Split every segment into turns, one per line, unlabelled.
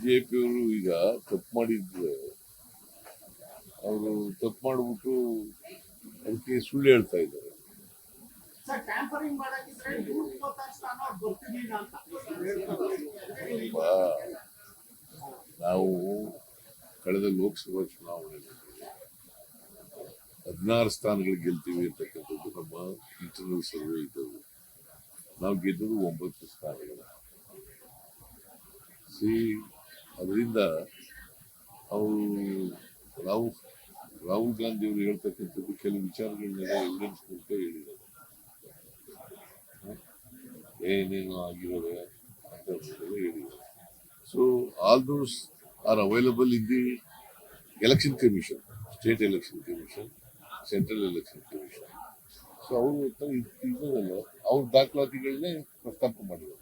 ಬಿಜೆಪಿಯವರು ಈಗ ತಪ್ಪು ಮಾಡಿದ್ರೆ ಅವರು ತಪ್ಪು ಮಾಡಿಬಿಟ್ಟು ಅದಕ್ಕೆ ಸುಳ್ಳು ಹೇಳ್ತಾ ಇದ್ದಾರೆ. ನಾವು ಕಳೆದ ಲೋಕಸಭಾ ಚುನಾವಣೆಯಲ್ಲಿ 16 ಸ್ಥಾನಗಳು ಗೆಲ್ತೀವಿ ಅಂತಕ್ಕಂಥದ್ದು ನಮ್ಮ ಇಂಟರ್ನಲ್ ಸರ್ವೆ ಇದ್ದವು. ನಾವು ಗೆದ್ದದ್ದು 9 ಸ್ಥಾನಗಳು. ಅದರಿಂದ ಅವರು ರಾಹುಲ್ ಗಾಂಧಿ ಅವರು ಹೇಳ್ತಕ್ಕಂಥದ್ದು ಕೆಲವು ವಿಚಾರಗಳನ್ನೆಲ್ಲ ಎವಿಡೆನ್ಸ್ ಮೂಲಕ ಹೇಳಿದ್ದಾರೆ. ಏನೇನು ಆಗಿರೋದೆ ಅಂತ ಹೇಳಿದ್ದಾರೆ. So all those are available in the election commission, state election commission, central election commission. So ಅವರು ಇದಲ್ಲ ಅವ್ರ ದಾಖಲಾತಿಗಳನ್ನೇ ಪ್ರಸ್ತಾಪ ಮಾಡಿದ್ದಾರೆ.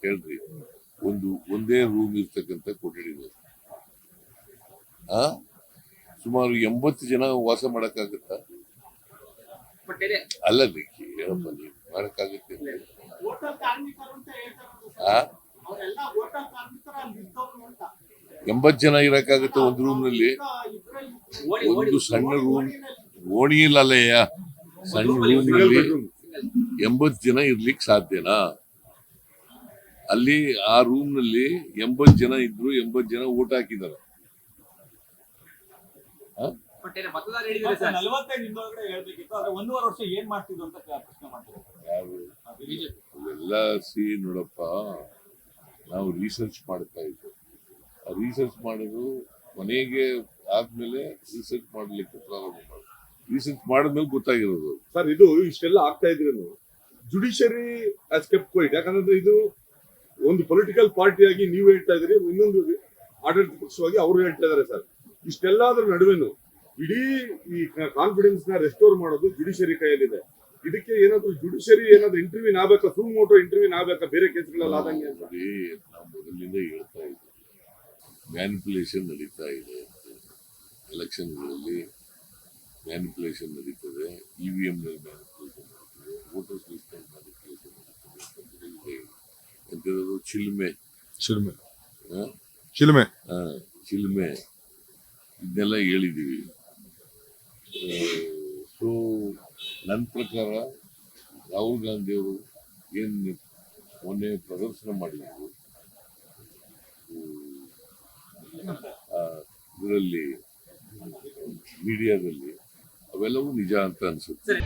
ಕೇಳ್ರಿ, ಒಂದೇ ರೂಮ್ ಇರ್ತಕ್ಕಂಥ ಕೊಠಡಿಗಳು ಸುಮಾರು 80 ಜನ ವಾಸ ಮಾಡಕ್ಕಾಗತ್ತ? ಅಲ್ಲ ಹೇಳಪ್ಪ, ನೀವು ಮಾಡಕ್ಕಾಗತ್ತೆ? 80 ಜನ ಇರಕ್ಕಾಗತ್ತೆ ಒಂದು ರೂಮ್ ನಲ್ಲಿ? ಒಂದು ಸಣ್ಣ ರೂಮ್, ಓಣಿ ಇಲ್ಲಯ್ಯ, ಸಣ್ಣ ರೂಮ್ ನಲ್ಲಿ 80 ಜನ ಇರ್ಲಿಕ್ಕೆ ಸಾಧ್ಯನಾ? ಅಲ್ಲಿ ಆ ರೂಮ್ ನಲ್ಲಿ 80 ಜನ ಇದ್ರು, 80 ಜನ ಓಟ್ ಹಾಕಿದಾರೆ. ಎಲ್ಲ ನೋಡಪ್ಪ, ನಾವು ರಿಸರ್ಚ್ ಮಾಡ್ತಾ ಇದ್ವಿ. ಆ ರಿಸರ್ಚ್ ಮಾಡೋದು ಕೊನೆಗೆ ಆದ್ಮೇಲೆ ರಿಸರ್ಚ್ ಮಾಡ್ಲಿಕ್ಕೆ ಪ್ರಾರಂಭ ಮಾಡಿ, ರಿಸರ್ಚ್ ಮಾಡಿದ್ಮೇಲೆ ಗೊತ್ತಾಗಿರೋದು.
ಸರ್, ಇದು ಇಷ್ಟೆಲ್ಲ ಆಗ್ತಾ ಇದ್ರು ಜುಡಿಷಿಯರಿ ಆಸ್ ಕೆಪ್ಟ್ ಕ್ವೈಟ್. ಯಾಕಂದ್ರೆ ಇದು ಒಂದು ಪೊಲಿಟಿಕಲ್ ಪಾರ್ಟಿಯಾಗಿ ನೀವು ಹೇಳ್ತಾ ಇದ್ರಿ, ಇನ್ನೊಂದು ಆಡಳಿತ ಪಕ್ಷವಾಗಿ ಅವರು ಹೇಳ್ತಾ ಇದಾರೆ. ಸರ್, ಇಷ್ಟೆಲ್ಲದ್ರ ನಡುವೆನು ಇಡೀ ಈ ಕಾನ್ಫಿಡೆನ್ಸ್ ನ ರೆಸ್ಟೋರ್ ಮಾಡೋದು ಜುಡಿಷಿಯರಿ ಕೈಯಲ್ಲಿದೆ. ಇದಕ್ಕೆ ಏನಾದ್ರು ಜುಡಿಷಿಯರಿ ಏನಾದ್ರು ಇಂಟರ್ವ್ಯೂ ಆಗ್ಬೇಕಾ, ಸೂ ಮೋಟೋ ಇಂಟರ್ವ್ಯೂ ಆಗ್ಬೇಕಾ ಬೇರೆ ಕೇಸ್ಗಳಲ್ಲಿ ಆದಂಗೆ?
ನಾವು ಮೊದಲಿಂದ ಹೇಳ್ತಾ ಇದ್ದೀವಿ, ಮ್ಯಾನಿಪುಲೇಷನ್ ನಡೀತಾ ಇದೆ. ಎಲೆಕ್ಷನ್ಗಳಲ್ಲಿ ಮ್ಯಾನಿಪುಲೇಷನ್ ನಡೀತದೆ, ಇವಿಎಂ ನಲ್ಲಿ ಮ್ಯಾನಿಪುಲೇಷನ್ ನಡೀತದೆ, ವೋಟರ್ಸ್ ಲಿಸ್ಟ್ ನಲ್ಲಿ ಮ್ಯಾನಿಪುಲೇಷನ್ ನಡೀತದೆ. ಎಂತದ್ದು ಚಿಲ್ಮೆ ಇದನ್ನೆಲ್ಲ ಹೇಳಿದೀವಿ. ಸೊ ನನ್ನ ಪ್ರಕಾರ ರಾಹುಲ್ ಗಾಂಧಿ ಅವರು ಏನು ಮೊನ್ನೆ ಪ್ರದರ್ಶನ ಮಾಡಿದ್ರು ಇದರಲ್ಲಿ ಮೀಡಿಯಾದಲ್ಲಿ, ಅವೆಲ್ಲವೂ ನಿಜ ಅಂತ ಅನ್ಸುತ್ತೆ.